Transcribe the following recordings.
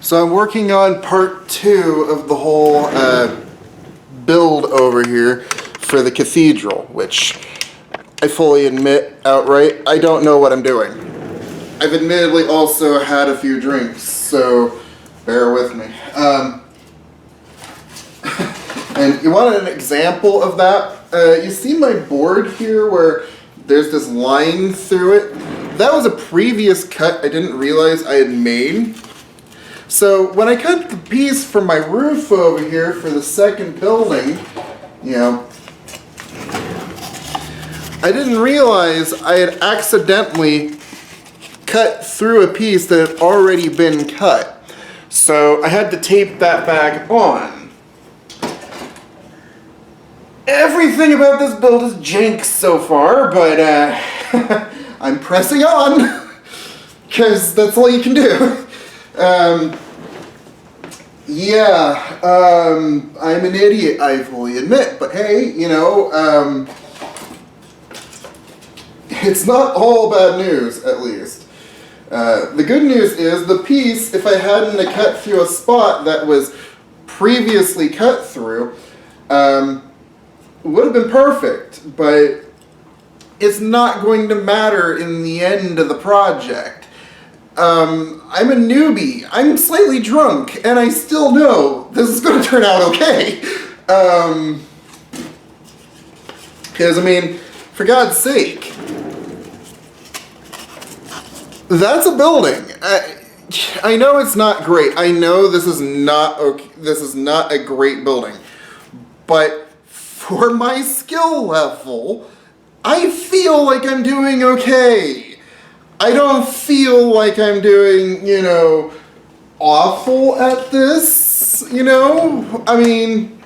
So I'm working on part 2 of the whole build over here for the cathedral, which I fully admit outright, I don't know what I'm doing. I've admittedly also had a few drinks, so bear with me. And you want an example of that? You see my board here where there's this line through it? That was a previous cut I didn't realize I had made. So when I cut the piece for my roof over here for the second building, you know, I didn't realize I had accidentally cut through a piece that had already been cut. So I had to tape that back on. Everything about this build is jank so far, but I'm pressing on, because that's all you can do. I'm an idiot, I fully admit, but hey, you know, it's not all bad news, at least. The good news is the piece, if I hadn't cut through a spot that was previously cut through, would have been perfect, but it's not going to matter in the end of the project. I'm a newbie, I'm slightly drunk, and I still know this is going to turn out okay. Because, I mean, for God's sake, that's a building. I know it's not great. I know this is not okay. This is not a great building, but for my skill level, I feel like I'm doing okay. I don't feel like I'm doing, you know, awful at this, you know? I mean,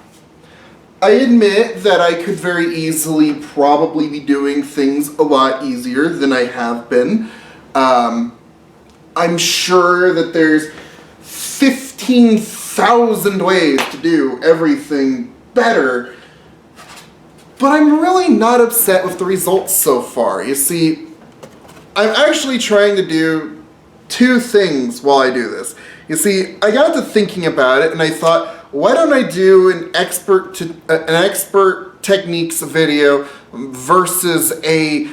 I admit that I could very easily probably be doing things a lot easier than I have been. I'm sure that there's 15,000 ways to do everything better, but I'm really not upset with the results so far. You see, I'm actually trying to do 2 things while I do this. You see, I got to thinking about it and I thought, why don't I do an expert techniques video versus a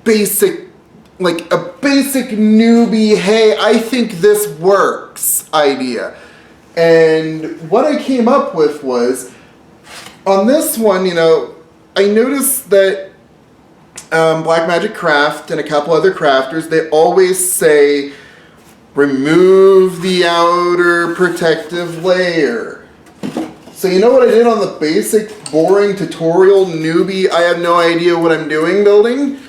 basic newbie, hey, I think this works idea. And what I came up with was, on this one, you know, I noticed that Blackmagic Craft and a couple other crafters, they always say, remove the outer protective layer. So you know what I did on the basic, boring tutorial newbie, I have no idea what I'm doing building?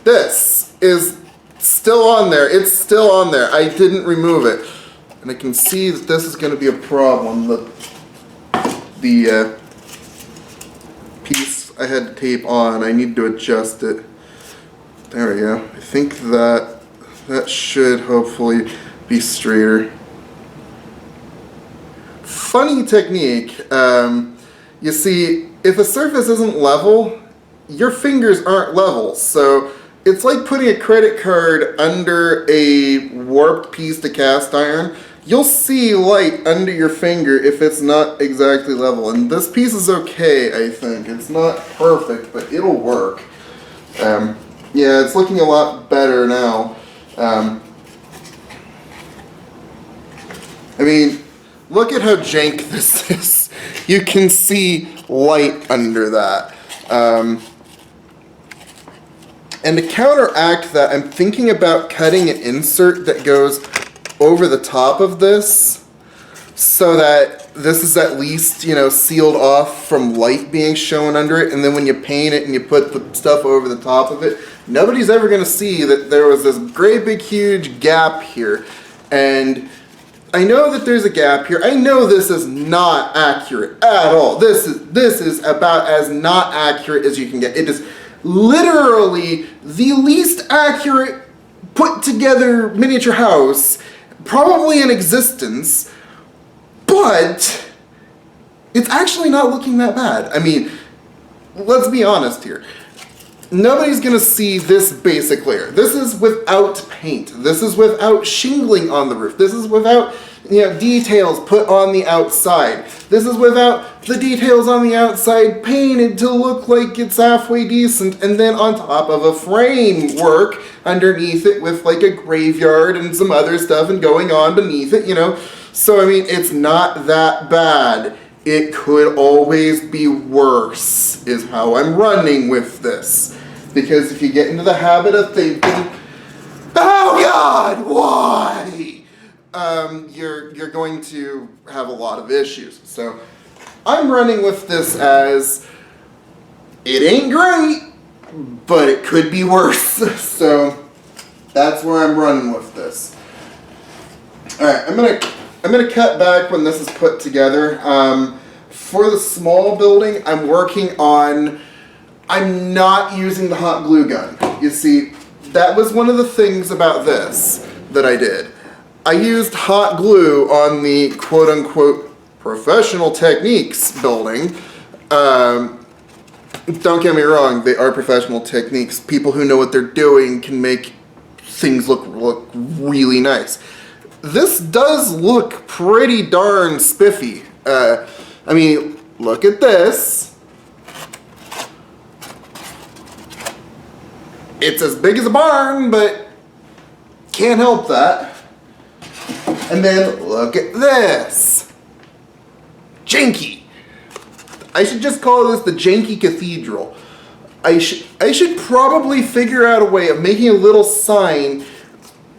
This is still on there. It's still on there. I didn't remove it. And I can see that this is going to be a problem. The piece I had to tape on, I need to adjust it. There we go. I think that should hopefully be straighter. Funny technique. You see, if a surface isn't level, your fingers aren't level. So it's like putting a credit card under a warped piece of cast iron. You'll see light under your finger if it's not exactly level. And this piece is okay, I think. It's not perfect, but it'll work. Yeah, it's looking a lot better now. I mean, look at how jank this is. You can see light under that. And to counteract that, I'm thinking about cutting an insert that goes over the top of this so that this is at least, you know, sealed off from light being shown under it, and then when you paint it and you put the stuff over the top of it, nobody's ever going to see that there was this great big huge gap here. And I know that there's a gap here. I know this is not accurate at all. This is about as not accurate as you can get. It is literally the least accurate put together miniature house probably in existence, but it's actually not looking that bad. I mean, let's be honest here. nobody's gonna see this basic layer. This is without paint. This is without shingling on the roof. This is without, details put on the outside. This is without the details on the outside painted to look like it's halfway decent, and then on top of a framework underneath it with like a graveyard and some other stuff and going on beneath it, So, I mean, it's not that bad. It could always be worse, is how I'm running with this. Because if you get into the habit of thinking, oh God, why? You're going to have a lot of issues. So I'm running with this as, it ain't great, but it could be worse. So that's where I'm running with this. Alright, I'm gonna cut back when this is put together. For the small building, I'm not using the hot glue gun. You see, that was one of the things about this that I did. I used hot glue on the quote-unquote professional techniques building. Don't get me wrong, they are professional techniques. People who know what they're doing can make things look really nice. This does look pretty darn spiffy. I mean, look at this. It's as big as a barn, but can't help that. And then look at this. Janky. I should just call this the Janky Cathedral. I should probably figure out a way of making a little sign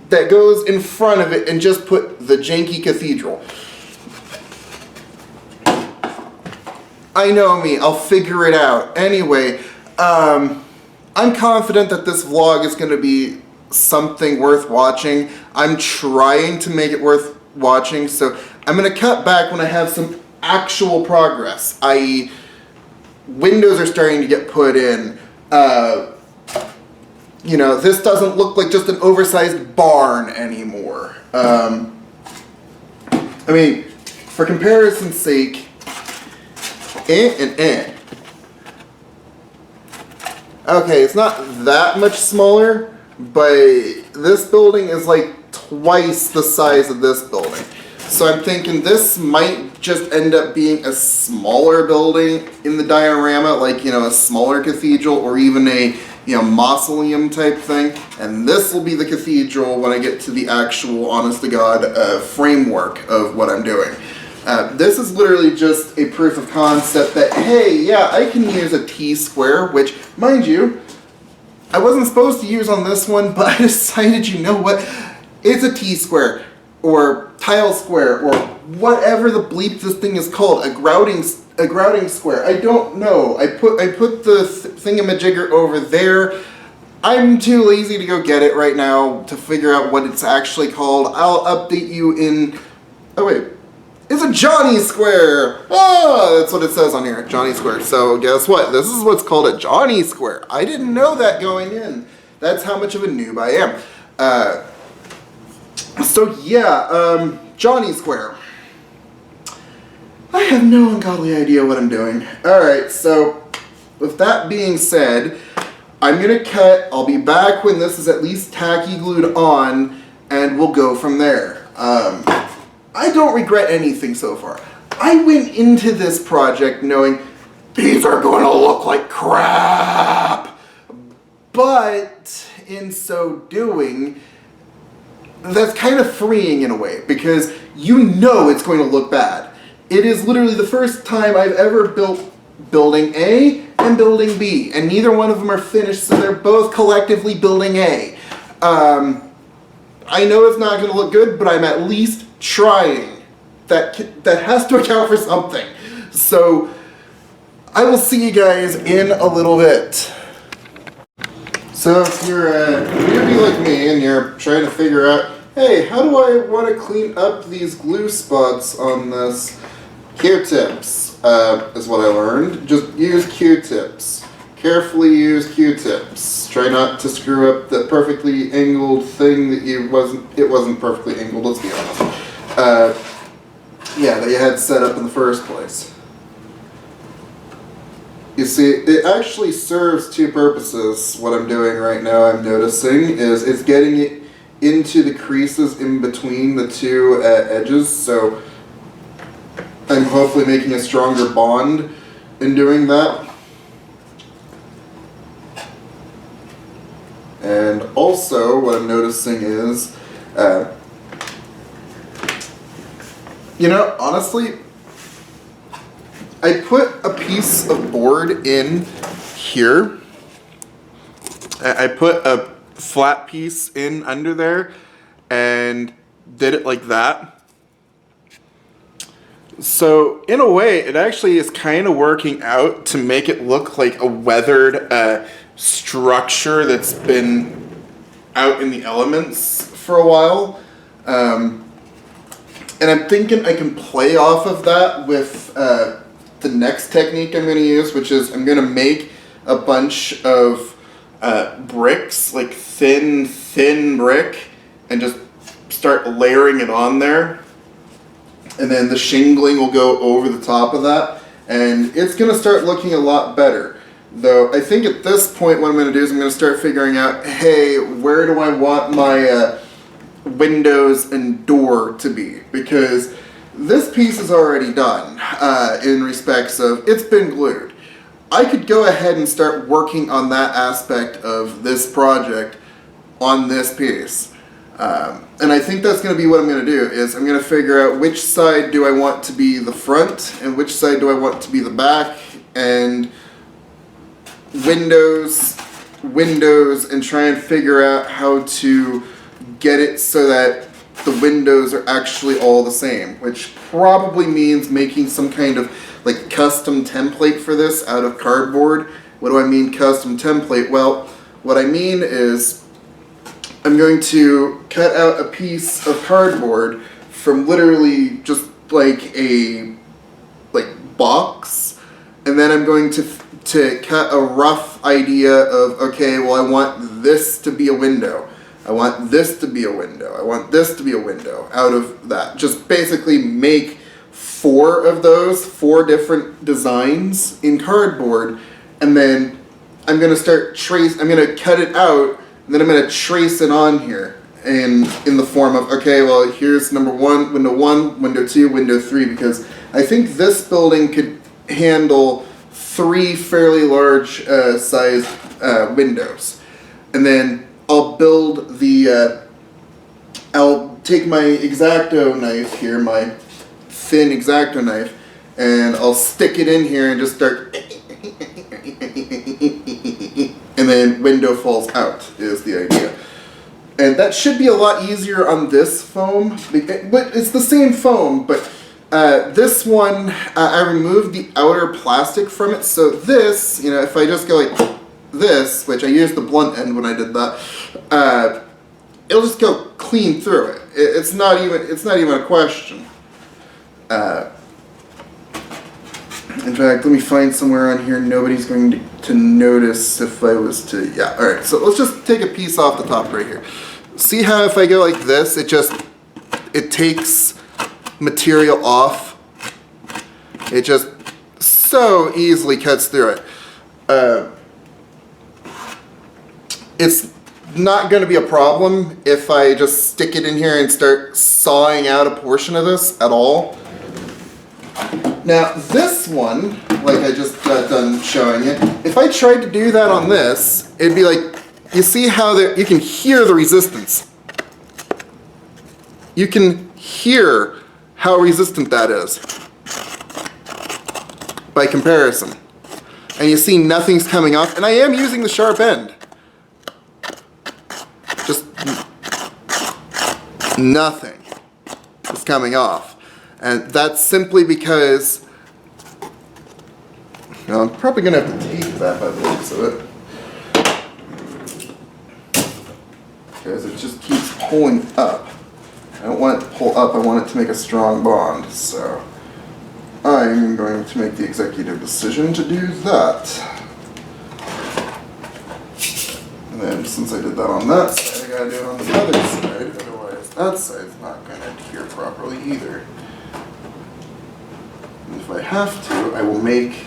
that goes in front of it and just put the Janky Cathedral. I know me, I'll figure it out. Anyway, I'm confident that this vlog is going to be something worth watching. I'm trying to make it worth watching, so I'm going to cut back when I have some actual progress, i.e. windows are starting to get put in. This doesn't look like just an oversized barn anymore. I mean, for comparison's sake, Okay, it's not that much smaller, but this building is like twice the size of this building. So I'm thinking this might just end up being a smaller building in the diorama, like, a smaller cathedral or even a, mausoleum type thing. And this will be the cathedral when I get to the actual, honest to God, framework of what I'm doing. This is literally just a proof of concept that, hey, yeah, I can use a T-square, which, mind you, I wasn't supposed to use on this one, but I decided, you know what, it's a T-square, or tile square, or whatever the bleep this thing is called, a grouting square, I don't know. I put the thingamajigger over there. I'm too lazy to go get it right now to figure out what it's actually called. I'll update you in, oh wait. It's a Johnny square! Oh, that's what it says on here, Johnny square. So guess what? This is what's called a Johnny square. I didn't know that going in. That's how much of a noob I am. Johnny square. I have no ungodly idea what I'm doing. Alright, so with that being said, I'm gonna cut. I'll be back when this is at least tacky glued on, and we'll go from there. I don't regret anything so far. I went into this project knowing these are going to look like crap. But in so doing, that's kind of freeing in a way because you know it's going to look bad. It is literally the first time I've ever built building A and building B, and neither one of them are finished, so they're both collectively building A. I know it's not going to look good, but I'm at least trying. That has to account for something. So I will see you guys in a little bit. So if you're a newbie like me and you're trying to figure out, hey, how do I want to clean up these glue spots on this? Q-tips is what I learned. Just use Q-tips. Carefully use Q-tips. Try not to screw up the perfectly angled thing that it wasn't perfectly angled, let's be honest. That you had set up in the first place. You see, it actually serves two purposes. What I'm doing right now, I'm noticing, is it's getting it into the creases in between the two edges, so I'm hopefully making a stronger bond in doing that. And also, what I'm noticing is, you know, honestly, I put a piece of board in here. I put a flat piece in under there and did it like that. So in a way, it actually is kind of working out to make it look like a weathered structure that's been out in the elements for a while. And I'm thinking I can play off of that with the next technique I'm going to use, which is I'm going to make a bunch of bricks, like thin brick, and just start layering it on there. And then the shingling will go over the top of that, and it's going to start looking a lot better. Though I think at this point what I'm going to do is I'm going to start figuring out, hey, where do I want my windows and door to be? Because this piece is already done in respects of it's been glued. I could go ahead and start working on that aspect of this project on this piece. And I think that's going to be what I'm going to do, is I'm going to figure out which side do I want to be the front and which side do I want to be the back, and windows, and try and figure out how to get it so that the windows are actually all the same, which probably means making some kind of like custom template for this out of cardboard. What do I mean custom template? Well, what I mean is I'm going to cut out a piece of cardboard from literally just like a box, and then I'm going to cut a rough idea of, okay, well, I want this to be a window. I want this to be a window. I want this to be a window out of that. Just basically make 4 of those, 4 different designs in cardboard, and then I'm going to start I'm going to cut it out, and then I'm going to trace it on here in the form of, okay, well, here's number 1, window 2, window 3, because I think this building could handle 3 fairly large sized windows. And then I'll build I'll take my X-Acto knife here, my thin X-Acto knife, and I'll stick it in here and just start, and then window falls out is the idea. And that should be a lot easier on this foam, but it's the same foam, but this one, I removed the outer plastic from it, so this, you know, if I just go like this, which I used the blunt end when I did that, it'll just go clean through it. It's not even a question. In fact, let me find somewhere on here nobody's going to notice if I was to, yeah, alright, so let's just take a piece off the top right here. See how if I go like this, it takes material off. It just so easily cuts through it. It's not going to be a problem if I just stick it in here and start sawing out a portion of this at all. Now this one, like I just got done showing you, if I tried to do that on this, it'd be like, you see how you can hear the resistance. You can hear how resistant that is by comparison. And you see nothing's coming off, and I am using the sharp end. Just nothing is coming off. And that's simply because, I'm probably going to have to tape that by the looks of it. Because it just keeps pulling up. I don't want it to pull up, I want it to make a strong bond. So I'm going to make the executive decision to do that. And then since I did that on that side, I gotta do it on the other side, otherwise that side's not gonna adhere properly either. And if I have to, I will make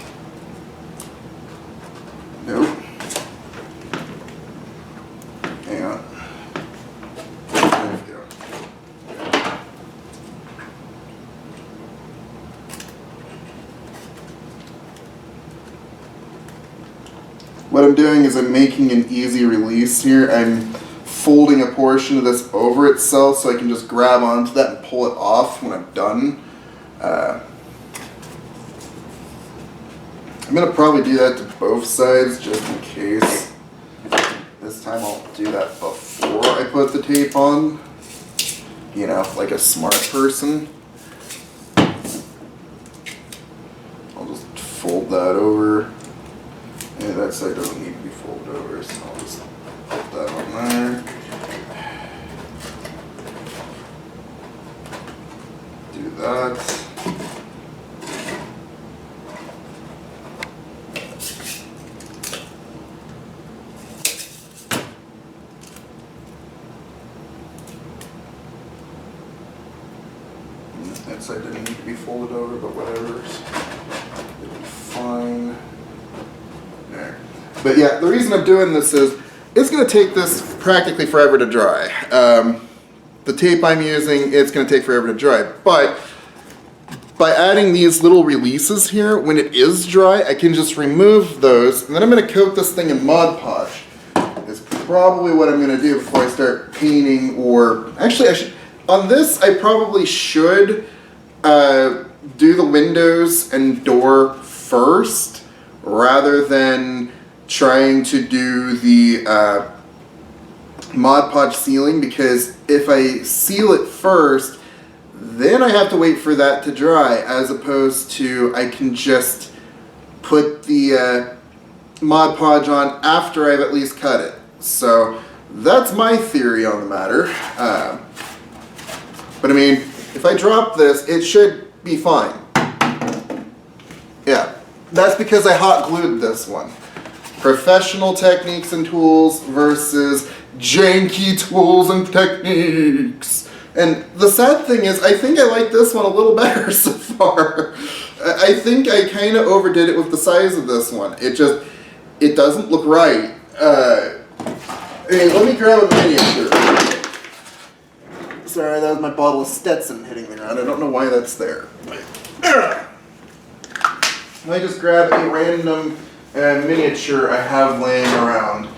what I'm doing is I'm making an easy release here. I'm folding a portion of this over itself so I can just grab onto that and pull it off when I'm done. I'm going to probably do that to both sides just in case. This time I'll do that before I put the tape on. You know, like a smart person. I'll just fold that over. Yeah, that side doesn't need to be folded over, so I'll just put that on there. Do that. That side didn't need to be folded over, but whatever. It'll be fine. There. But yeah, the reason I'm doing this is it's going to take this practically forever to dry. The tape I'm using, it's going to take forever to dry. But by adding these little releases here, when it is dry, I can just remove those. And then I'm going to coat this thing in Mod Podge. Is probably what I'm going to do before I start painting, or actually I should. On this, I probably should do the windows and door first, rather than trying to do the Mod Podge sealing, because if I seal it first, then I have to wait for that to dry, as opposed to I can just put the Mod Podge on after I've at least cut it. So that's my theory on the matter. But I mean, if I drop this, it should be fine. Yeah, that's because I hot glued this one. Professional techniques and tools versus janky tools and techniques. And the sad thing is, I think I like this one a little better so far. I think I kind of overdid it with the size of this one. It doesn't look right. Hey, let me grab a miniature. Sorry, that was my bottle of Stetson hitting the ground. I don't know why that's there. I just grab a random miniature I have laying around.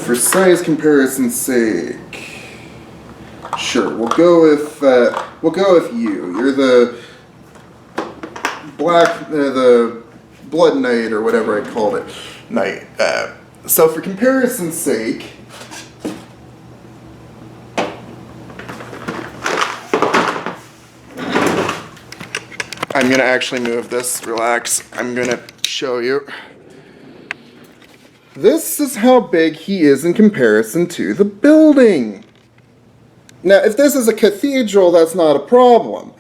For size comparison's sake, sure, we'll go with you. You're the the Blood Knight, or whatever I called it, Knight. So for comparison's sake, I'm going to actually move this. Relax. I'm going to show you. This is how big he is in comparison to the building. Now, if this is a cathedral, that's not a problem.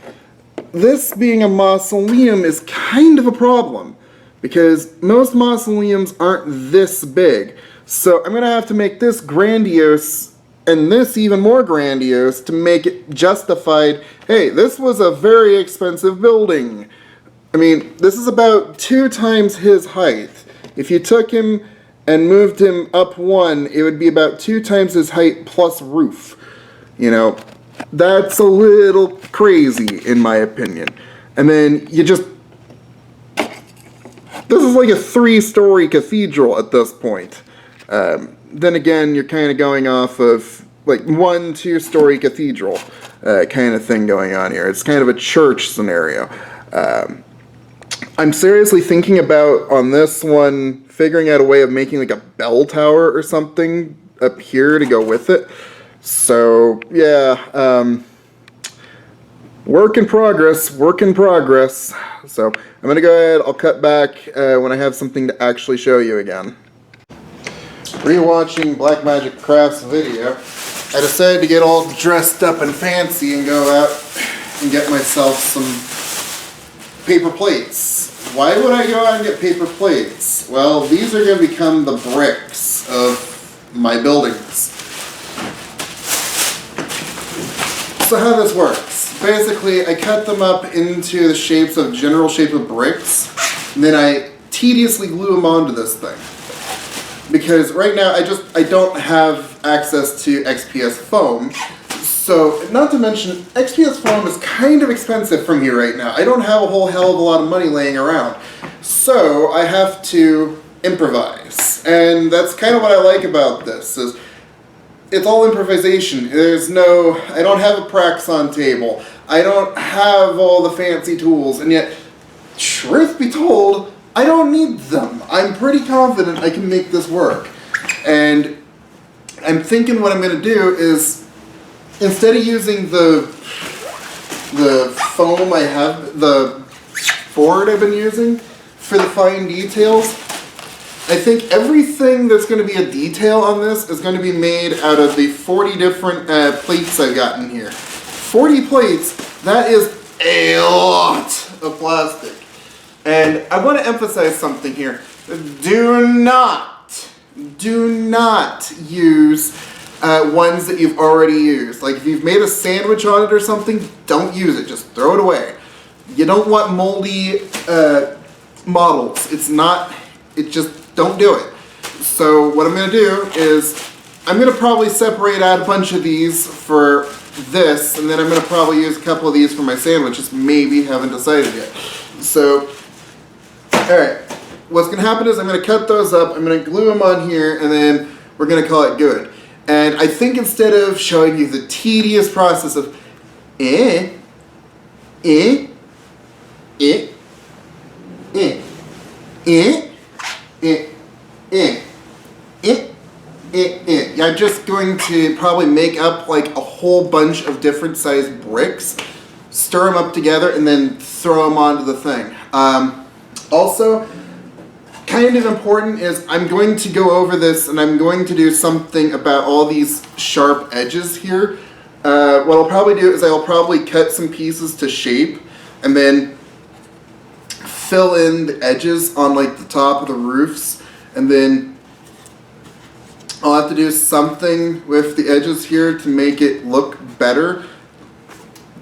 This being a mausoleum is kind of a problem, because most mausoleums aren't this big. So I'm going to have to make this grandiose and this even more grandiose to make it justified. Hey, this was a very expensive building. I mean, this is about 2 times his height. If you took him and moved him up 1, it would be about 2 times his height plus roof. You know, that's a little crazy in my opinion. And then you just... This is like a 3-story cathedral at this point. Then again, you're kind of going off of like 1-2-story cathedral kind of thing going on here. It's kind of a church scenario. I'm seriously thinking about, on this one, figuring out a way of making like a bell tower or something up here to go with it. So, yeah, work in progress, work in progress. So, I'm going to go ahead, I'll cut back when I have something to actually show you again. Rewatching Blackmagic Crafts video, I decided to get all dressed up and fancy and go out and get myself some paper plates. Why would I go out and get paper plates? Well, these are going to become the bricks of my buildings. So how this works, basically I cut them up into the general shape of bricks, and then I tediously glue them onto this thing. Because right now I don't have access to XPS foam, So, not to mention, XPS foam is kind of expensive from here right now. I don't have a whole hell of a lot of money laying around. So, I have to improvise. And that's kind of what I like about this, is it's all improvisation. I don't have a Praxon table. I don't have all the fancy tools, and yet, truth be told, I don't need them. I'm pretty confident I can make this work. And I'm thinking what I'm going to do is, instead of using the foam I have, the board I've been using for the fine details, I think everything that's going to be a detail on this is going to be made out of the 40 different plates I've got in here. 40 plates, that is a lot of plastic. And I want to emphasize something here. Do not use ones that you've already used. Like if you've made a sandwich on it or something, don't use it. Just throw it away. You don't want moldy models. Just don't do it. So what I'm going to do is I'm going to probably separate out a bunch of these for this, and then I'm going to probably use a couple of these for my sandwiches. Maybe, haven't decided yet. So, alright, what's going to happen is I'm going to cut those up, I'm going to glue them on here, and then we're going to call it good. And I think instead of showing you the tedious process of I'm just going to probably make up like a whole bunch of different sized bricks, stir them up together, and then throw them onto the thing. Also, kind of important is I'm going to go over this and I'm going to do something about all these sharp edges here. What I'll probably do is I'll probably cut some pieces to shape and then fill in the edges on like the top of the roofs, and then I'll have to do something with the edges here to make it look better,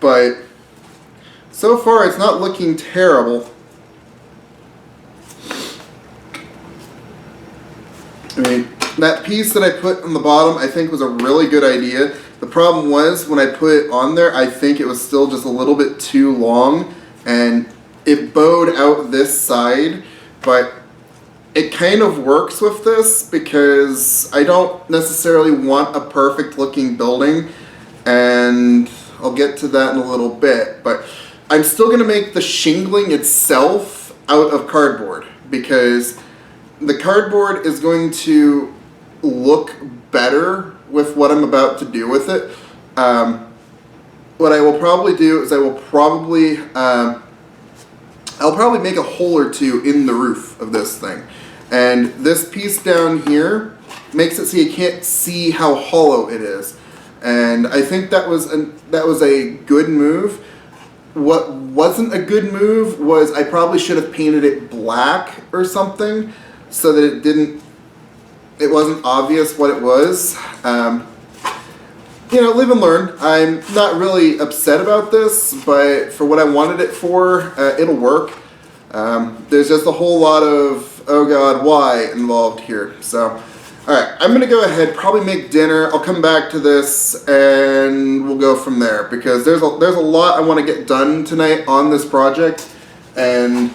but so far it's not looking terrible. I mean, that piece that I put on the bottom I think was a really good idea. The problem was when I put it on there, I think it was still just a little bit too long and it bowed out this side, but it kind of works with this because I don't necessarily want a perfect looking building, and I'll get to that in a little bit, but I'm still going to make the shingling itself out of cardboard because the cardboard is going to look better with what I'm about to do with it. What I will probably do is I'll probably make a hole or two in the roof of this thing. And this piece down here makes it so you can't see how hollow it is. And I think that was a good move. What wasn't a good move was I probably should have painted it black or something so that it wasn't obvious what it was. You know, live and learn. I'm not really upset about this, but for what I wanted it for, it'll work. There's just a whole lot of oh god, why involved here. So, alright, I'm going to go ahead, probably make dinner. I'll come back to this and we'll go from there because there's a lot I want to get done tonight on this project, and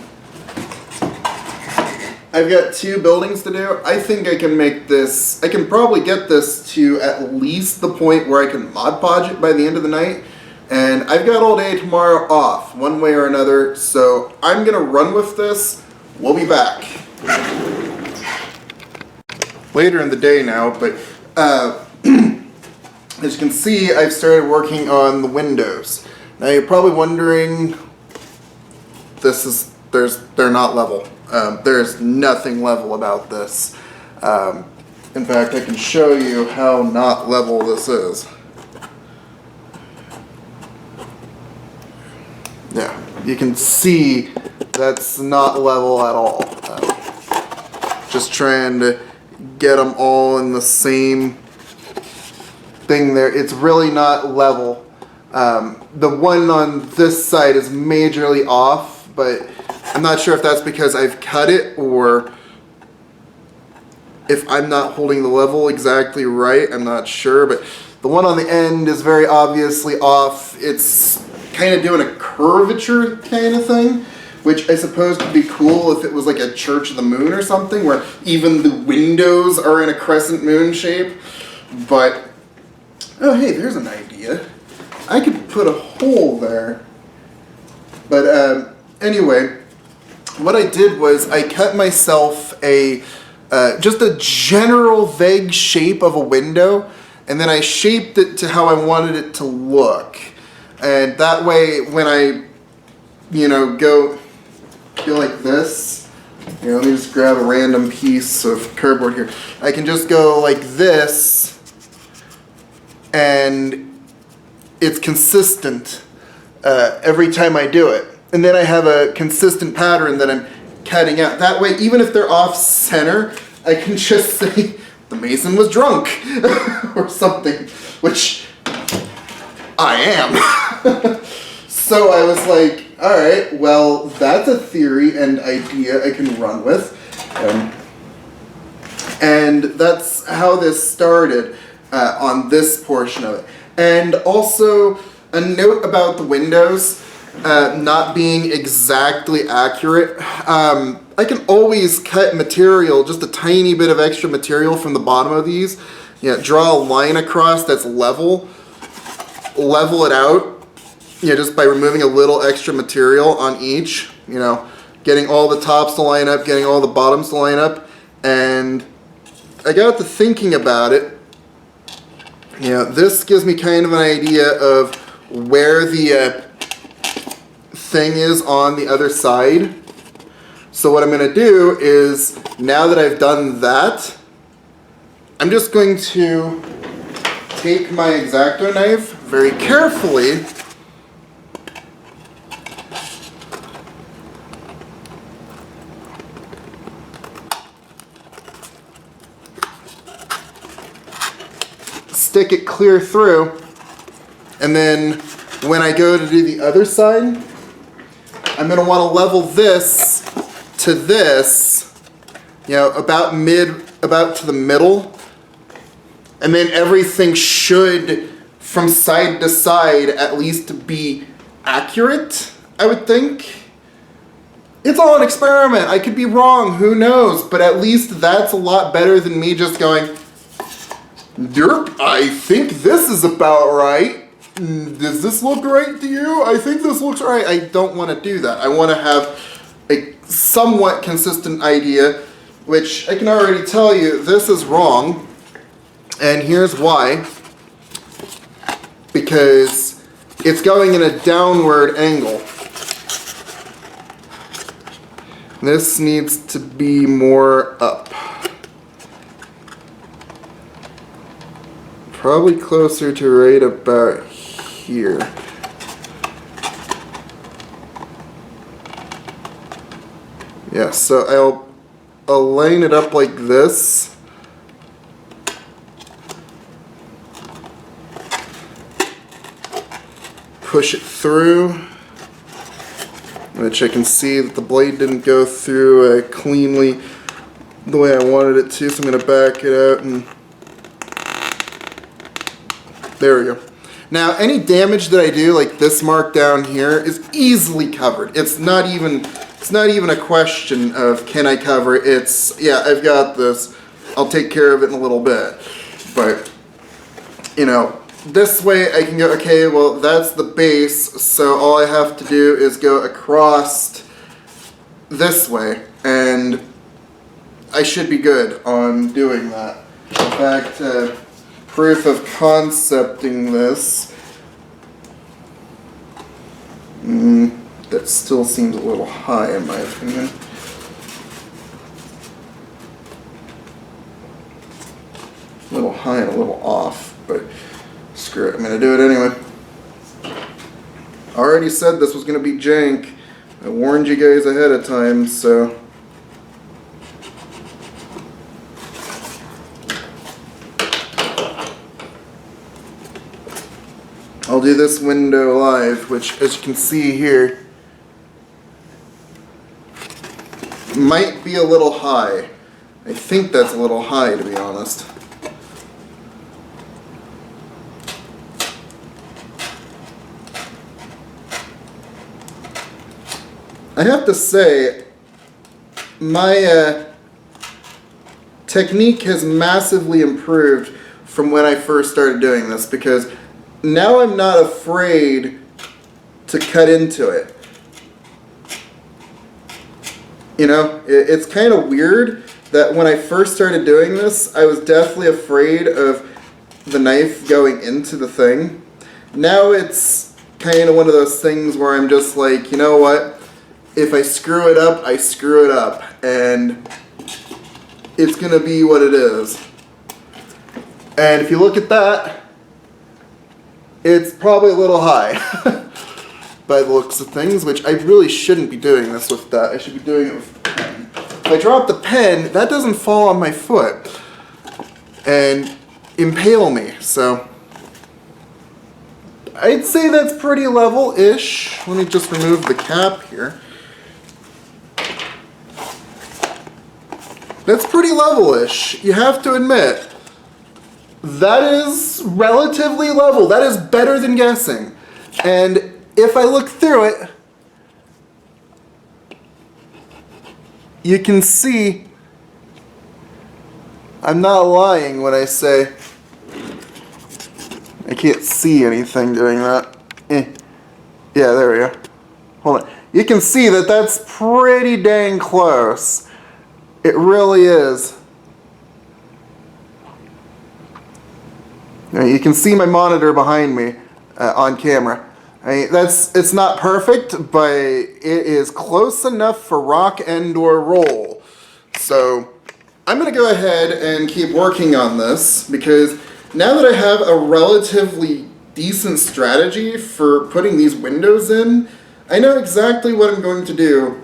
I've got 2 buildings to do. I think I can make this, I can probably get this to at least the point where I can Mod Podge it by the end of the night. And I've got all day tomorrow off, one way or another, so I'm going to run with this. We'll be back. Later in the day now, but as you can see, I've started working on the windows. Now you're probably wondering, they're not level. There's nothing level about this. In fact, I can show you how not level this is. Yeah, you can see that's not level at all. Just trying to get them all in the same thing there. It's really not level. The one on this side is majorly off, but I'm not sure if that's because I've cut it or if I'm not holding the level exactly right. I'm not sure, but The one on the end is very obviously off. It's kind of doing a curvature kind of thing, which I suppose could be cool if it was like a Church of the Moon or something, where even the windows are in a crescent moon shape. But, oh hey, there's an idea. I could put a hole there. But anyway, what I did was I cut myself just a general vague shape of a window, and then I shaped it to how I wanted it to look. And that way, when I, go like this, let me just grab a random piece of cardboard here. I can just go like this, and it's consistent every time I do it. And then I have a consistent pattern that I'm cutting out. That way, even if they're off center, I can just say the mason was drunk or something, which I am. So I was like, all right, well, that's a theory and idea I can run with. And that's how this started on this portion of it. And also a note about the windows not being exactly accurate. I can always cut material, just a tiny bit of extra material from the bottom of these. Draw a line across that's level it out, just by removing a little extra material on each, getting all the tops to line up, getting all the bottoms to line up. And I got to thinking about it. This gives me kind of an idea of where the thing is on the other side. So what I'm going to do is, now that I've done that, I'm just going to take my X-Acto knife very carefully stick it clear through, and then when I go to do the other side, I'm going to want to level this to this, about to the middle, and then everything should, from side to side, at least be accurate, I would think. It's all an experiment. I could be wrong, who knows, but at least that's a lot better than me just going, derp, I think this is about right. Does this look right to you? I think this looks right. I don't want to do that. I want to have a somewhat consistent idea, which I can already tell you this is wrong. And here's why. Because it's going in a downward angle. This needs to be more up. Probably closer to right about here. Yeah, so I'll line it up like this. Push it through, which I can see that the blade didn't go through cleanly the way I wanted it to, so I'm going to back it out, and there we go. Now, any damage that I do, like this mark down here, is easily covered. It's not even a question of can I cover it. It's, yeah, I've got this. I'll take care of it in a little bit. But, this way I can go, okay, well, that's the base, so all I have to do is go across this way, and I should be good on doing that. In fact, proof of concepting this, that still seems a little high in my opinion. A little high and a little off, but screw it, I'm going to do it anyway. I already said this was going to be jank. I warned you guys ahead of time, so. I'll do this window live, which, as you can see here, might be a little high. I think that's a little high, to be honest. I have to say, my technique has massively improved from when I first started doing this, because now I'm not afraid to cut into it. You know, it's kind of weird that when I first started doing this, I was deathly afraid of the knife going into the thing. Now it's kind of one of those things where I'm just like, you know what? If I screw it up, I screw it up, and it's gonna be what it is. And if you look at that, it's probably a little high by the looks of things, which I really shouldn't be doing this with that. I should be doing it with the pen. If I drop the pen, that doesn't fall on my foot and impale me, so I'd say that's pretty level-ish. Let me just remove the cap here. That's pretty level-ish, you have to admit. That is relatively level. That is better than guessing. And if I look through it, you can see I'm not lying when I say I can't see anything doing that. Yeah, there we go. Hold on. You can see that that's pretty dang close. It really is. Now, you can see my monitor behind me on camera. I mean, it's not perfect, but it is close enough for rock and/or roll. So I'm gonna go ahead and keep working on this, because now that I have a relatively decent strategy for putting these windows in, I know exactly what I'm going to do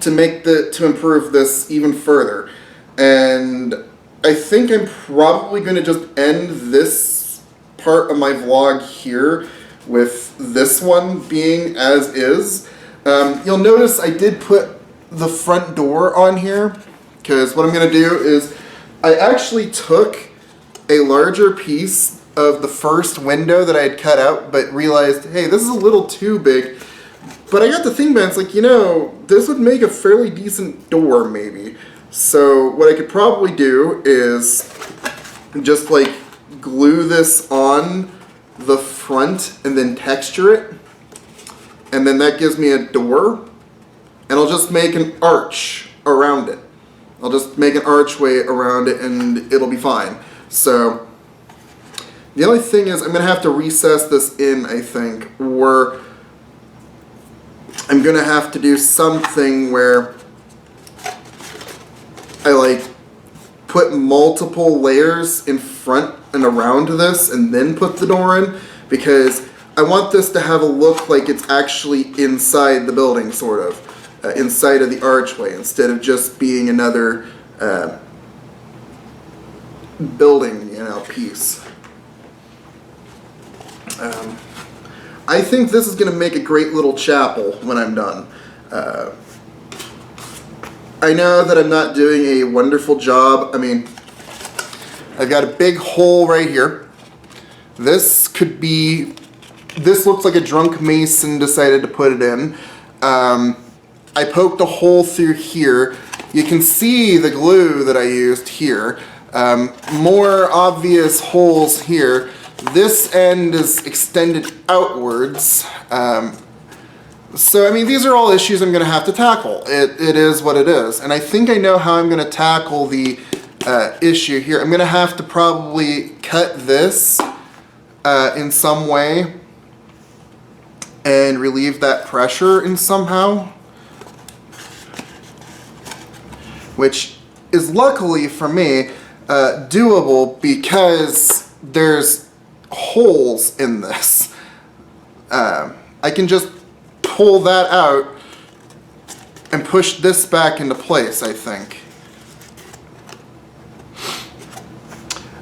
to improve this even further. And I think I'm probably going to just end this part of my vlog here with this one being as is. You'll notice I did put the front door on here, because what I'm going to do is I actually took a larger piece of the first window that I had cut out, but realized, hey, this is a little too big. But I got to think about it, it's like, you know, this would make a fairly decent door, maybe. So what I could probably do is just like glue this on the front and then texture it. And then that gives me a door. And I'll just make an arch around it. I'll just make an archway around it and it'll be fine. So the only thing is I'm going to have to recess this in, I think, or I'm going to have to do something where I like put multiple layers in front and around this and then put the door in, because I want this to have a look like it's actually inside the building, sort of, inside of the archway, instead of just being another building, you know, piece. I think this is going to make a great little chapel when I'm done. I know that I'm not doing a wonderful job. I mean, I've got a big hole right here. This looks like a drunk mason decided to put it in. I poked a hole through here. You can see the glue that I used here. More obvious holes here. This end is extended outwards. So, I mean, these are all issues I'm going to have to tackle. It is what it is. And I think I know how I'm going to tackle the issue here. I'm going to have to probably cut this in some way and relieve that pressure in somehow. Which is luckily for me doable, because there's holes in this. I can just pull that out and push this back into place, I think.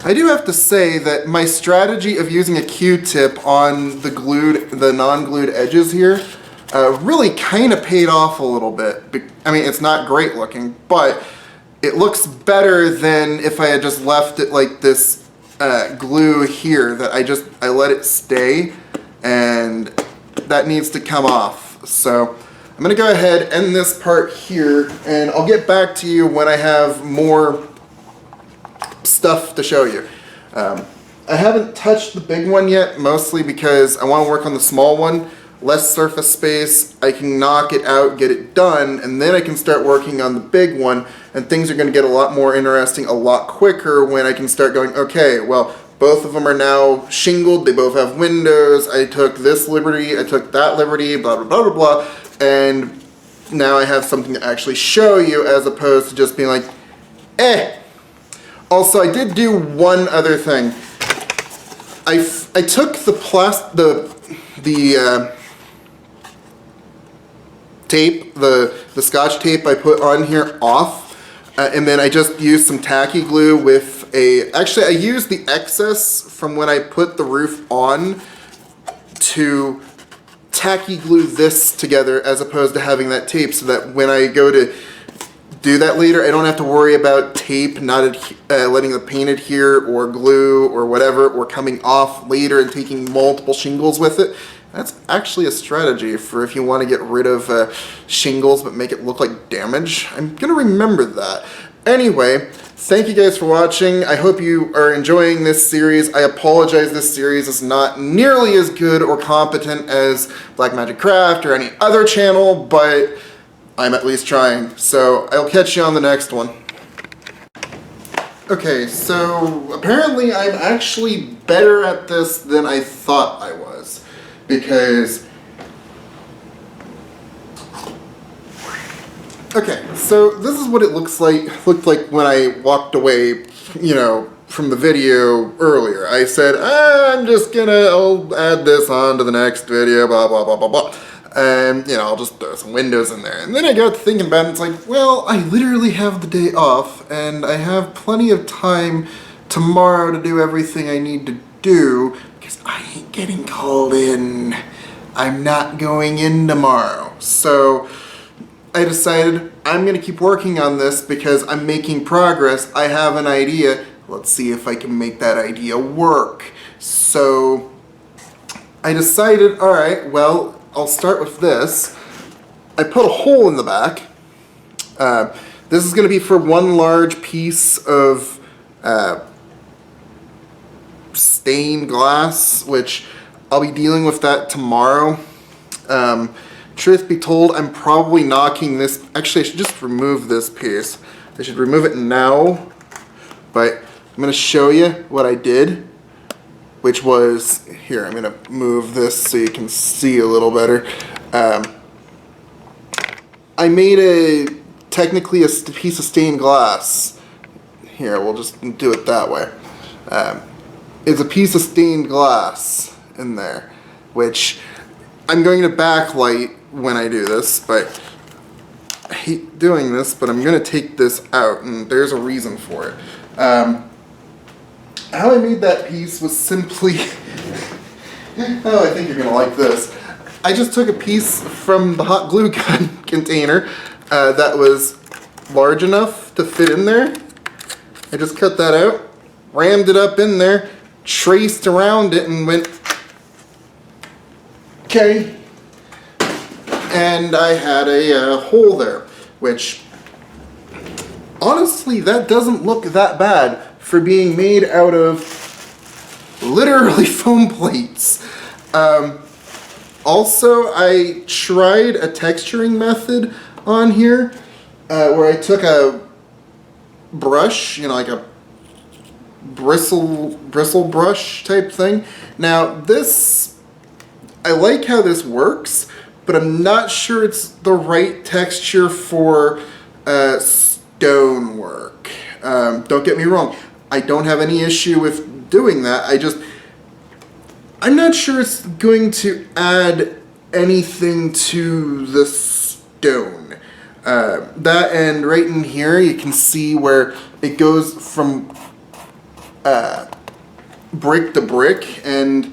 I do have to say that my strategy of using a Q-tip on the non-glued edges here really kind of paid off a little bit. I mean, it's not great looking, but it looks better than if I had just left it like this glue here that I let it stay, and that needs to come off. So I'm gonna go ahead, end this part here, and I'll get back to you when I have more stuff to show you. I haven't touched the big one yet, mostly because I want to work on the small one. Less surface space, I can knock it out, get it done, and then I can start working on the big one, and things are going to get a lot more interesting a lot quicker when I can start going, okay, well, both of them are now shingled, they both have windows, I took this liberty, I took that liberty, blah, blah, blah, blah, blah, and now I have something to actually show you as opposed to just being like, eh. Also, I did do one other thing. I took the tape, the scotch tape I put on here off, and then I just used some tacky glue with actually I used the excess from when I put the roof on to tacky glue this together as opposed to having that tape, so that when I go to do that later, I don't have to worry about tape not letting the paint adhere, or glue or whatever, or coming off later and taking multiple shingles with it. That's actually a strategy for if you want to get rid of shingles but make it look like damage. I'm gonna remember that. Anyway, thank you guys for watching. I hope you are enjoying this series. I apologize, this series is not nearly as good or competent as Blackmagic Craft or any other channel, but I'm at least trying. So I'll catch you on the next one. Okay, so apparently I'm actually better at this than I thought I was, because okay, so this is what it looked like when I walked away, you know, from the video earlier. I said, I'll add this on to the next video, blah, blah, blah, blah, blah. And, you know, I'll just throw some windows in there. And then I got to thinking about it, it's like, well, I literally have the day off, and I have plenty of time tomorrow to do everything I need to do, because I ain't getting called in. I'm not going in tomorrow. So I decided I'm gonna keep working on this because I'm making progress. I have an idea. Let's see if I can make that idea work. So I decided, all right, well, I'll start with this. I put a hole in the back. This is going to be for one large piece of stained glass, which I'll be dealing with that tomorrow. Truth be told, I'm probably knocking this. Actually, I should just remove this piece. I should remove it now, but I'm going to show you what I did, which was, here, I'm going to move this so you can see a little better. I made technically a piece of stained glass. Here, we'll just do it that way. It's a piece of stained glass in there, which I'm going to backlight when I do this, but I hate doing this, but I'm going to take this out, and there's a reason for it. How I made that piece was simply, oh, I think you're going to like this. I just took a piece from the hot glue gun container that was large enough to fit in there. I just cut that out, rammed it up in there, traced around it, and went, okay. And I had a hole there, which, honestly, that doesn't look that bad for being made out of literally foam plates. Also, I tried a texturing method on here where I took a brush, you know, like a bristle brush type thing. Now this, I like how this works, but I'm not sure it's the right texture for stone work. Don't get me wrong, I don't have any issue with doing that. I'm not sure it's going to add anything to the stone. That end right in here, you can see where it goes from brick to brick, and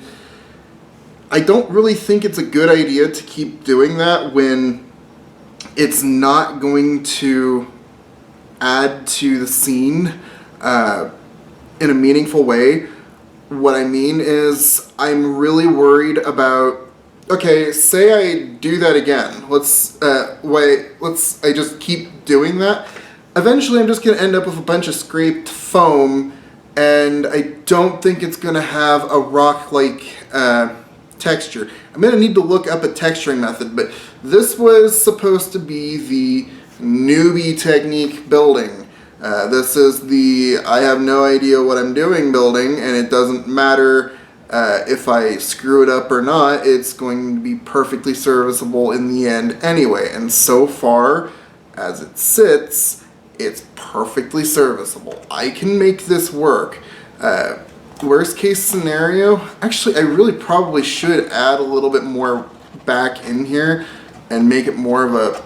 I don't really think it's a good idea to keep doing that when it's not going to add to the scene in a meaningful way. What I mean is, I'm really worried about Okay, say I do that again. I just keep doing that. Eventually I'm just gonna end up with a bunch of scraped foam, and I don't think it's gonna have a rock-like texture. I'm gonna need to look up a texturing method, but this was supposed to be the newbie technique building. This is the I have no idea what I'm doing building, and it doesn't matter if I screw it up or not, it's going to be perfectly serviceable in the end anyway. And so far, as it sits, it's perfectly serviceable. I can make this work. Worst case scenario, actually I really probably should add a little bit more back in here and make it more of a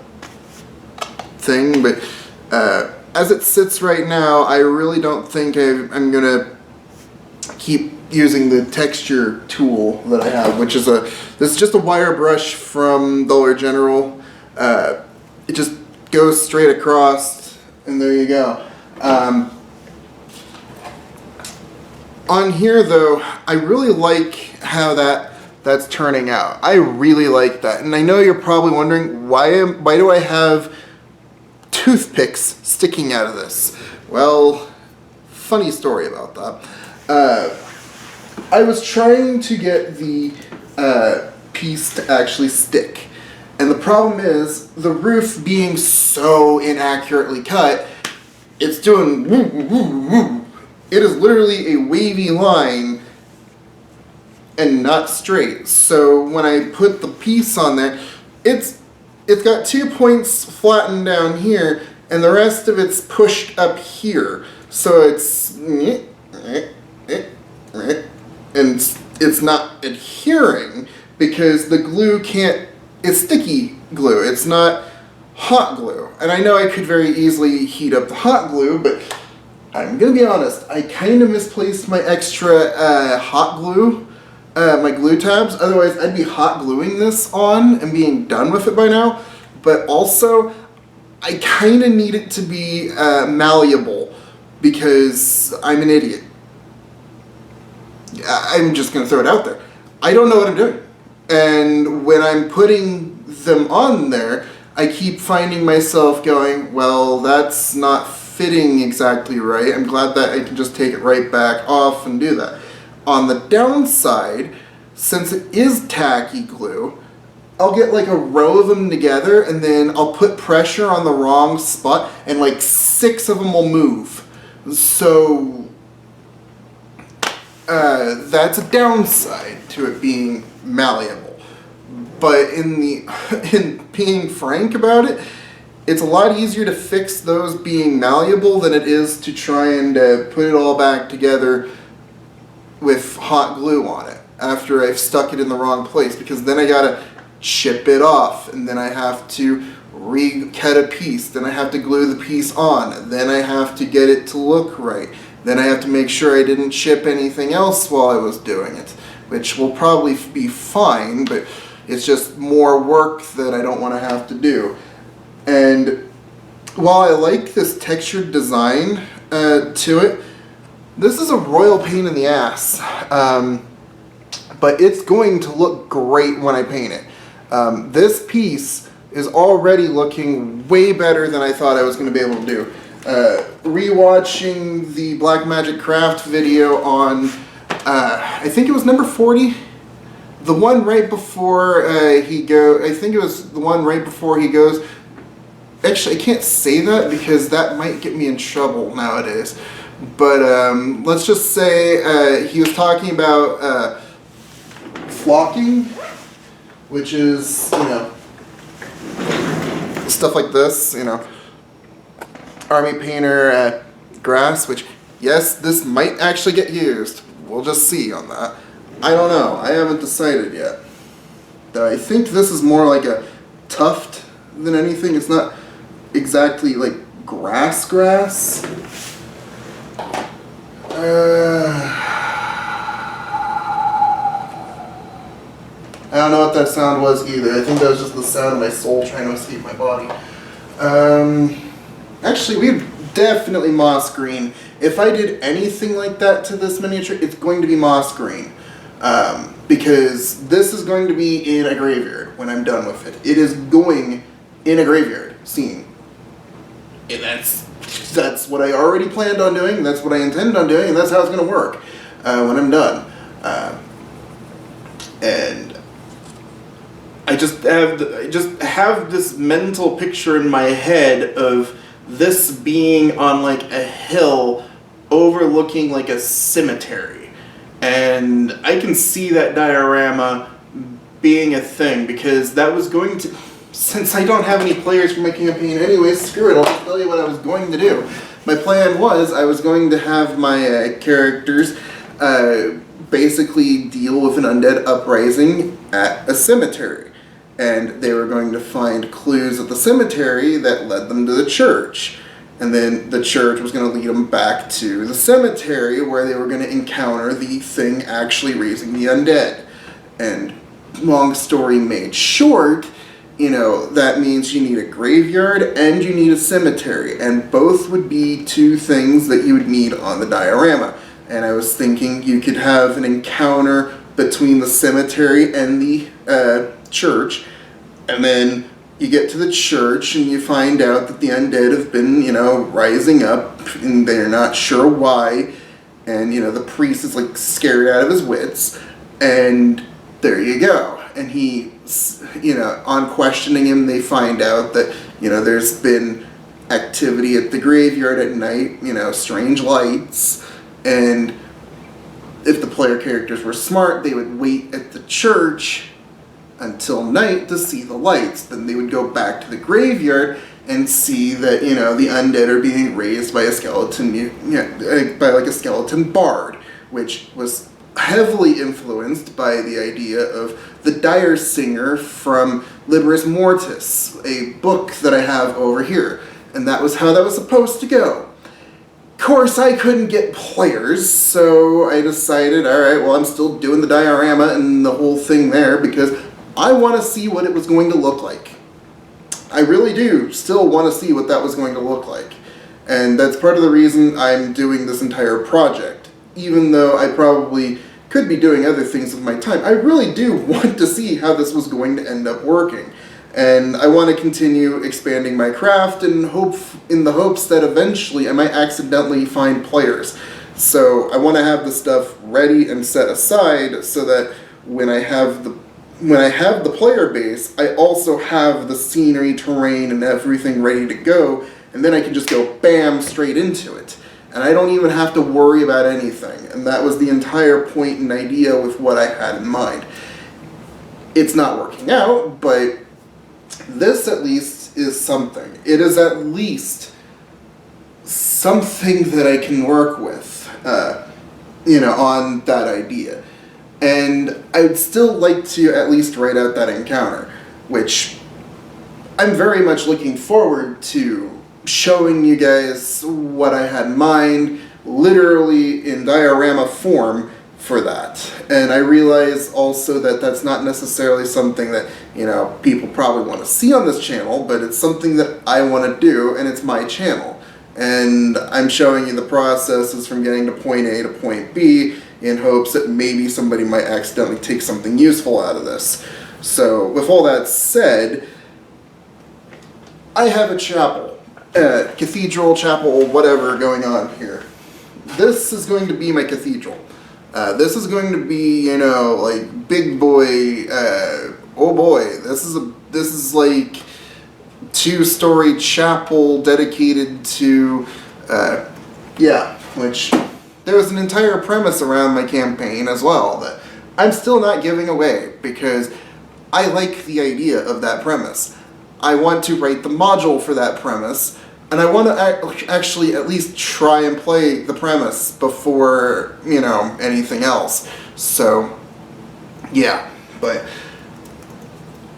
thing, but as it sits right now, I really don't think I'm gonna keep using the texture tool that I have, which is this is just a wire brush from Dollar General. It just goes straight across, and there you go. On here though, I really like how that's turning out. I really like that, and I know you're probably wondering why do I have toothpicks sticking out of this? Well, funny story about that. I was trying to get the piece to actually stick, and the problem is the roof being so inaccurately cut, it's doing woo, woo, woo, woo. It is literally a wavy line and not straight. So when I put the piece on there, it's got 2 points flattened down here, and the rest of it's pushed up here. So it's and it's not adhering because the glue can't. It's sticky glue. It's not hot glue. And I know I could very easily heat up the hot glue, but I'm gonna be honest, I kind of misplaced my extra hot glue, my glue tabs. Otherwise, I'd be hot gluing this on and being done with it by now. But also, I kind of need it to be malleable because I'm an idiot. I'm just gonna throw it out there. I don't know what I'm doing. And when I'm putting them on there, I keep finding myself going, well, that's not fitting exactly right. I'm glad that I can just take it right back off and do that. On the downside, since it is tacky glue, I'll get like a row of them together, and then I'll put pressure on the wrong spot, and like 6 of them will move. So that's a downside to it being malleable. But in being frank about it, it's a lot easier to fix those being malleable than it is to try and put it all back together with hot glue on it after I've stuck it in the wrong place, because then I gotta chip it off, and then I have to re-cut a piece, then I have to glue the piece on, then I have to get it to look right, then I have to make sure I didn't chip anything else while I was doing it, which will probably be fine, but it's just more work that I don't want to have to do. And while I like this textured design to it, this is a royal pain in the ass, but it's going to look great when I paint it. This piece is already looking way better than I thought I was going to be able to do. Rewatching the Black Magic Craft video on, I think it was number 40? The one right before I think it was the one right before he goes. Actually, I can't say that because that might get me in trouble nowadays. But let's just say he was talking about flocking, which is, you know, stuff like this, you know, army painter grass, which, yes, this might actually get used. We'll just see on that. I don't know. I haven't decided yet. I think this is more like a tuft than anything. It's not exactly like grass. I don't know what that sound was either. I think that was just the sound of my soul trying to escape my body. Actually, we've definitely moss green. If I did anything like that to this miniature, it's going to be moss green. because this is going to be in a graveyard when I'm done with it. It is going in a graveyard scene. And that's what I already planned on doing, that's what I intended on doing, and that's how it's going to work when I'm done. And I just have this mental picture in my head of this being on like a hill overlooking like a cemetery. And I can see that diorama being a thing, because that was going to, since I don't have any players for my campaign anyway, screw it, I'll just tell you what I was going to do. My plan was I was going to have my characters basically deal with an undead uprising at a cemetery. And they were going to find clues at the cemetery that led them to the church. And then the church was going to lead them back to the cemetery, where they were going to encounter the thing actually raising the undead. And long story made short, you know, that means you need a graveyard and you need a cemetery. And both would be two things that you would need on the diorama. And I was thinking you could have an encounter between the cemetery and the church, and then you get to the church and you find out that the undead have been, you know, rising up, and they're not sure why, and, you know, the priest is like scared out of his wits, and there you go. And he, you know, on questioning him, they find out that, you know, there's been activity at the graveyard at night, you know, strange lights, and if the player characters were smart, they would wait at the church until night to see the lights. Then they would go back to the graveyard and see that, you know, the undead are being raised by a skeleton, by like a skeleton bard, which was heavily influenced by the idea of the Dire Singer from Liberis Mortis, a book that I have over here. And that was how that was supposed to go. Of course, I couldn't get players, so I decided, alright, well, I'm still doing the diorama and the whole thing there, because I want to see what it was going to look like. I really do still want to see what that was going to look like. And that's part of the reason I'm doing this entire project. Even though I probably could be doing other things with my time, I really do want to see how this was going to end up working. And I want to continue expanding my craft in the hopes that eventually I might accidentally find players. So I want to have the stuff ready and set aside so that when I have the player base, I also have the scenery, terrain, and everything ready to go, and then I can just go bam straight into it. And I don't even have to worry about anything. And that was the entire point and idea with what I had in mind. It's not working out, but this at least is something. It is at least something that I can work with, you know, on that idea. And I would still like to at least write out that encounter, which I'm very much looking forward to showing you guys what I had in mind, literally in diorama form for that. And I realize also that that's not necessarily something that, you know, people probably want to see on this channel, but it's something that I want to do, and it's my channel. And I'm showing you the processes from getting to point A to point B in hopes that maybe somebody might accidentally take something useful out of this. So, with all that said, I have a chapel, cathedral, chapel, whatever going on here. This is going to be my cathedral. This is going to be, you know, like big boy, oh boy, this is like 2-story chapel dedicated to, yeah, which there was an entire premise around my campaign as well that I'm still not giving away because I like the idea of that premise. I want to write the module for that premise, and I want to actually at least try and play the premise before, you know, anything else. So, yeah, but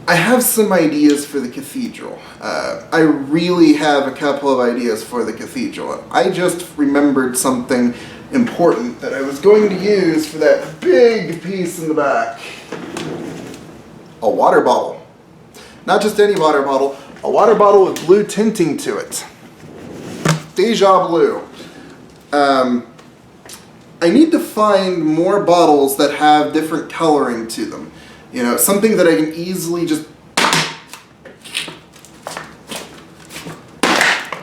I have some ideas for the cathedral. I really have a couple of ideas for the cathedral. I just remembered something important that I was going to use for that big piece in the back. A water bottle. Not just any water bottle, a water bottle with blue tinting to it. Deja blue. I need to find more bottles that have different coloring to them. You know, something that I can easily just...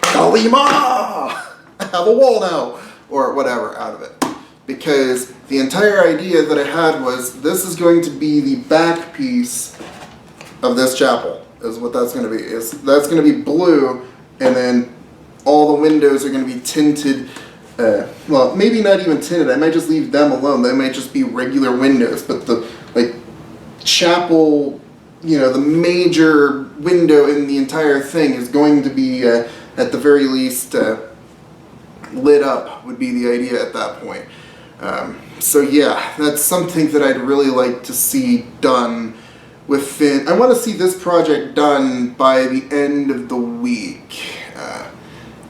Kalima! I have a wall now! Or whatever out of it. Because the entire idea that I had was, this is going to be the back piece of this chapel, is what that's going to be. That's going to be blue, and then all the windows are going to be tinted, well, maybe not even tinted, I might just leave them alone, they might just be regular windows, but the, like, chapel, you know, the major window in the entire thing is going to be, at the very least, lit up, would be the idea at that point. So yeah, that's something that I'd really like to see done within, I want to see this project done by the end of the week.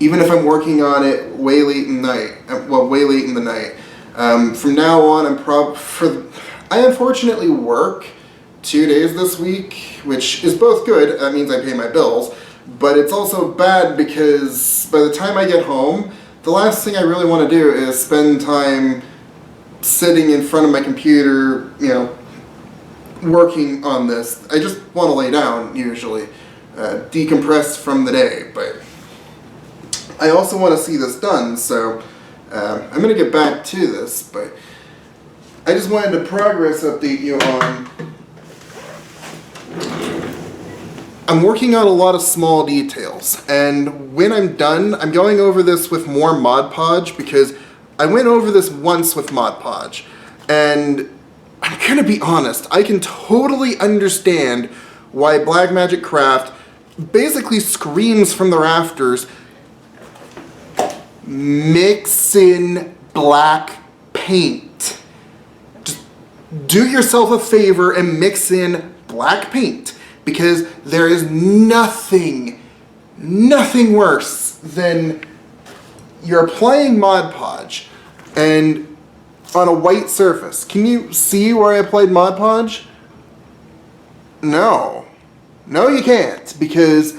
Even if I'm working on it way late in the night, way late in the night. From now on, I unfortunately work 2 days this week, which is both good, that means I pay my bills, but it's also bad because by the time I get home, the last thing I really want to do is spend time sitting in front of my computer, you know, working on this. I just want to lay down, usually, decompress from the day, but I also want to see this done, so I'm going to get back to this, but I just wanted to progress update you on... I'm working on a lot of small details, and when I'm done, I'm going over this with more Mod Podge, because I went over this once with Mod Podge, and I'm gonna be honest, I can totally understand why Blackmagic Craft basically screams from the rafters, mix in black paint. Just do yourself a favor and mix in black paint. Because there is nothing worse than you're applying Mod Podge and on a white surface. Can you see where I applied Mod Podge? No. No, you can't, because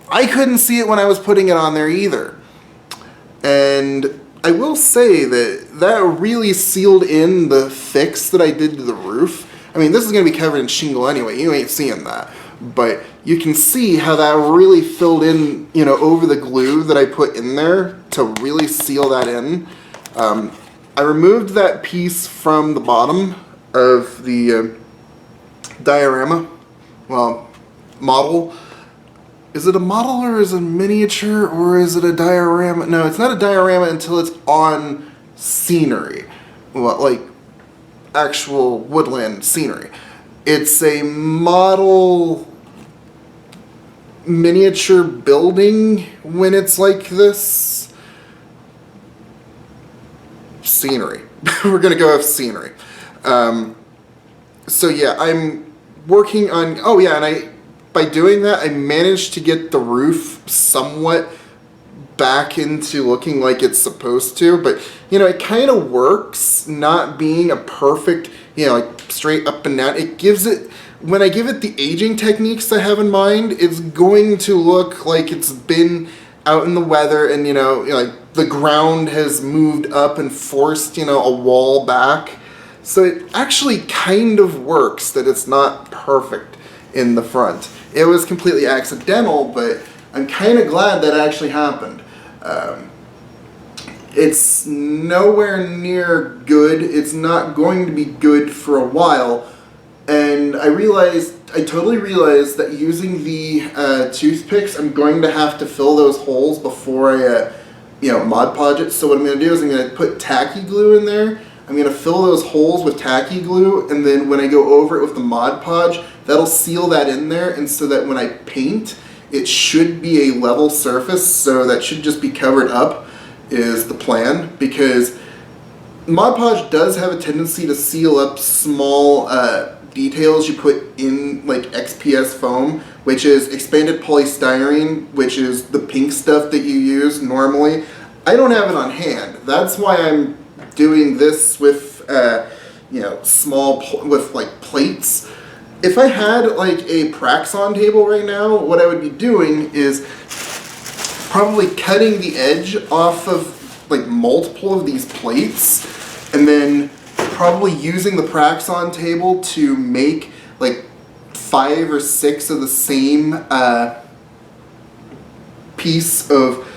I couldn't see it when I was putting it on there either. And I will say that really sealed in the fix that I did to the roof. I mean, this is going to be covered in shingle anyway, you ain't seeing that. But you can see how that really filled in, you know, over the glue that I put in there to really seal that in. I removed that piece from the bottom of the diorama, well, model. Is it a model or is it a miniature or is it a diorama? No, it's not a diorama until it's on scenery. Well, like actual woodland scenery. It's a model miniature building when it's like this. Scenery. We're gonna go with scenery. So yeah, I'm working on, oh yeah, and by doing that, I managed to get the roof somewhat back into looking like it's supposed to, but you know, it kind of works not being a perfect, you know, like straight up and down. It gives it, when I give it the aging techniques I have in mind, it's going to look like it's been out in the weather and, you know, like the ground has moved up and forced, you know, a wall back. So it actually kind of works that it's not perfect in the front. It was completely accidental, but I'm kind of glad that actually happened. It's nowhere near good. It's not going to be good for a while. And I totally realized that using the toothpicks, I'm going to have to fill those holes before I, you know, Mod Podge it. So what I'm going to do is I'm going to put tacky glue in there. I'm going to fill those holes with tacky glue, and then when I go over it with the Mod Podge, that'll seal that in there, and so that when I paint, it should be a level surface, so that should just be covered up is the plan, because Mod Podge does have a tendency to seal up small details you put in, like XPS foam, which is expanded polystyrene, which is the pink stuff that you use normally. I don't have it on hand. That's why I'm doing this with, you know, with like plates. If I had like a Praxon table right now, what I would be doing is probably cutting the edge off of like multiple of these plates and then probably using the Praxon table to make like 5 or 6 of the same piece of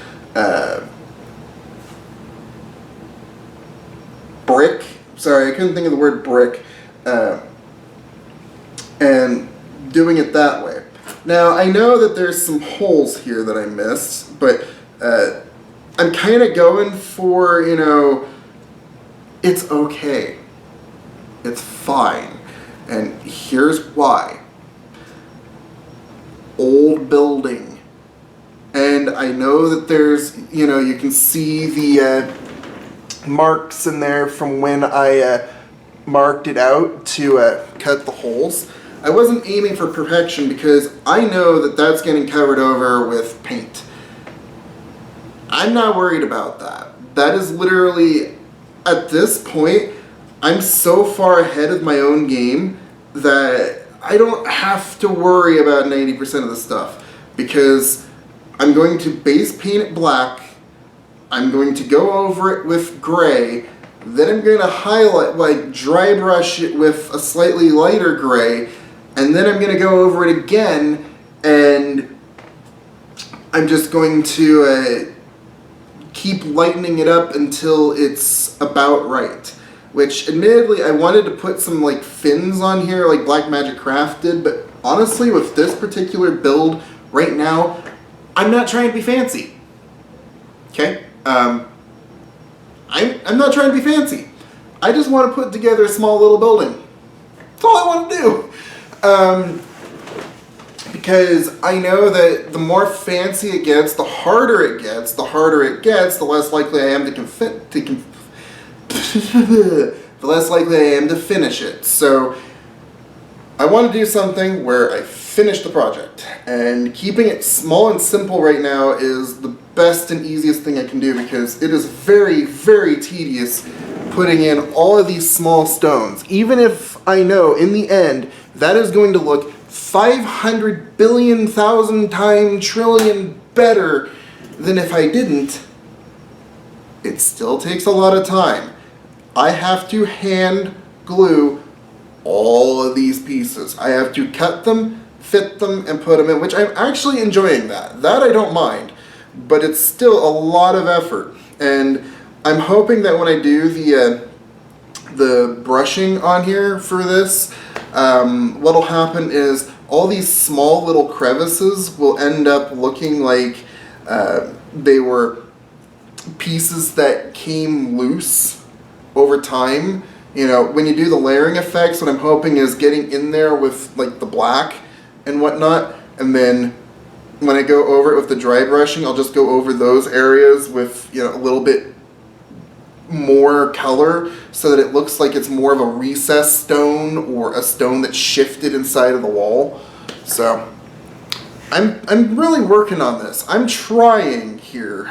brick. Sorry, I couldn't think of the word brick. And doing it that way. Now, I know that there's some holes here that I missed, but I'm kind of going for, you know, it's okay. It's fine. And here's why. Old building. And I know that there's, you know, you can see the marks in there from when I marked it out to cut the holes. I wasn't aiming for perfection because I know that that's getting covered over with paint. I'm not worried about that. That is literally, at this point, I'm so far ahead of my own game that I don't have to worry about 90% of the stuff, because I'm going to base paint it black, I'm going to go over it with gray, then I'm going to highlight, like dry brush it with a slightly lighter gray, and then I'm going to go over it again, and I'm just going to keep lightening it up until it's about right. Which, admittedly, I wanted to put some like fins on here like Black Magic Craft did, but honestly, with this particular build right now, I'm not trying to be fancy. Okay? I'm not trying to be fancy. I just want to put together a small little building. That's all I want to do. Because I know that the more fancy it gets, the harder it gets. The harder it gets, the less likely I am the less likely I am to finish it. So I want to do something where I finish the project, and keeping it small and simple right now is the best and easiest thing I can do, because it is very, very tedious putting in all of these small stones. Even if I know in the end that is going to look 500 billion thousand times trillion better than if I didn't, it still takes a lot of time. I have to hand glue all of these pieces. I have to cut them, fit them, and put them in, which I'm actually enjoying that. That I don't mind, but it's still a lot of effort. And I'm hoping that when I do the brushing on here for this, what'll happen is all these small little crevices will end up looking like they were pieces that came loose over time. You know, when you do the layering effects, what I'm hoping is getting in there with like the black and whatnot, and then when I go over it with the dry brushing, I'll just go over those areas with, you know, a little bit more color so that it looks like it's more of a recessed stone or a stone that shifted inside of the wall. So I'm really working on this. I'm trying here.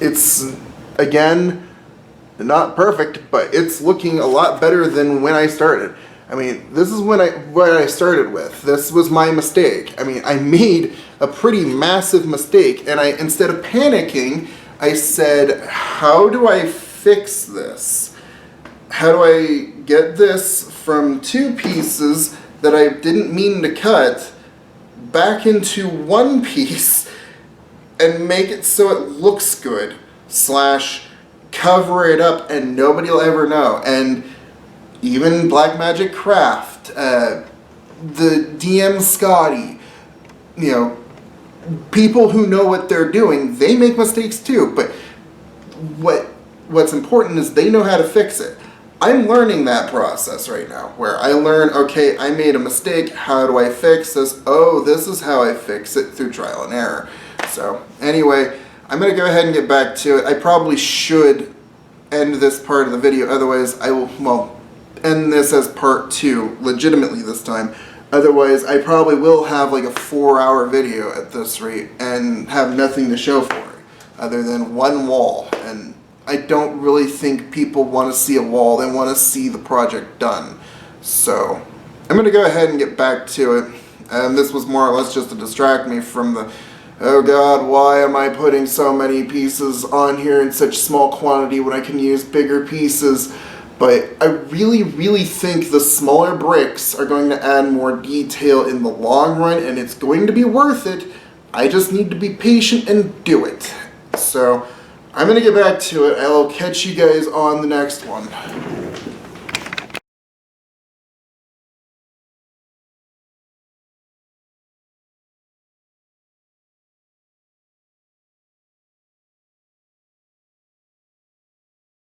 It's, again, not perfect, but it's looking a lot better than when I started. I mean, this is what I started with. This was my mistake. I mean, I made a pretty massive mistake, and instead of panicking, I said, how do I fix this? How do I get this from 2 pieces that I didn't mean to cut back into 1 piece and make it so it looks good, / cover it up and nobody will ever know? And even Black Magic Craft, the DM Scotty, you know, people who know what they're doing, they make mistakes too, but what's important is they know how to fix it. I'm learning that process right now, where I learn, okay, I made a mistake, how do I fix this? Oh, this is how I fix it, through trial and error. So anyway, I'm going to go ahead and get back to it. I probably should end this part of the video, otherwise I will, well, end this as part 2, legitimately this time. Otherwise, I probably will have like a 4-hour video at this rate and have nothing to show for it, other than 1 wall. And I don't really think people want to see a wall, they want to see the project done. So, I'm going to go ahead and get back to it. And this was more or less just to distract me from the oh god, why am I putting so many pieces on here in such small quantity when I can use bigger pieces? But I really, really think the smaller bricks are going to add more detail in the long run, and it's going to be worth it. I just need to be patient and do it. So I'm going to get back to it. I'll catch you guys on the next one.